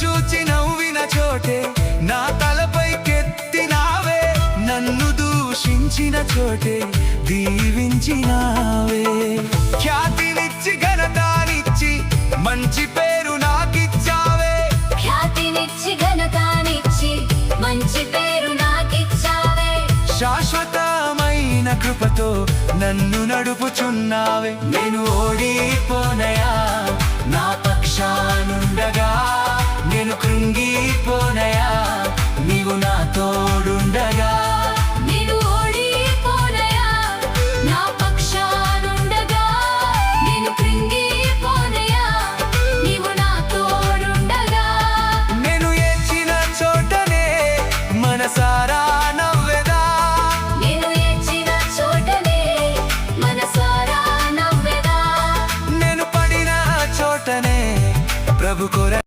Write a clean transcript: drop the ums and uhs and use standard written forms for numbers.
చూచి నవ్విన చోటే నా తలపైకెత్తినావే, నన్ను దూషించిన చోటే దీవించినావే. ఖ్యాతినిచ్చి ఘనతానిచ్చి మంచి పేరు నాకిచ్చావే, ఖ్యాతినిచ్చి ఘనతానిచ్చి మంచి పేరు నాకిచ్చావే. శాశ్వతమైన కృపతో నన్ను నడుపుచున్నావే. నేను ఓడిపోనయా, నా పక్షానుండగా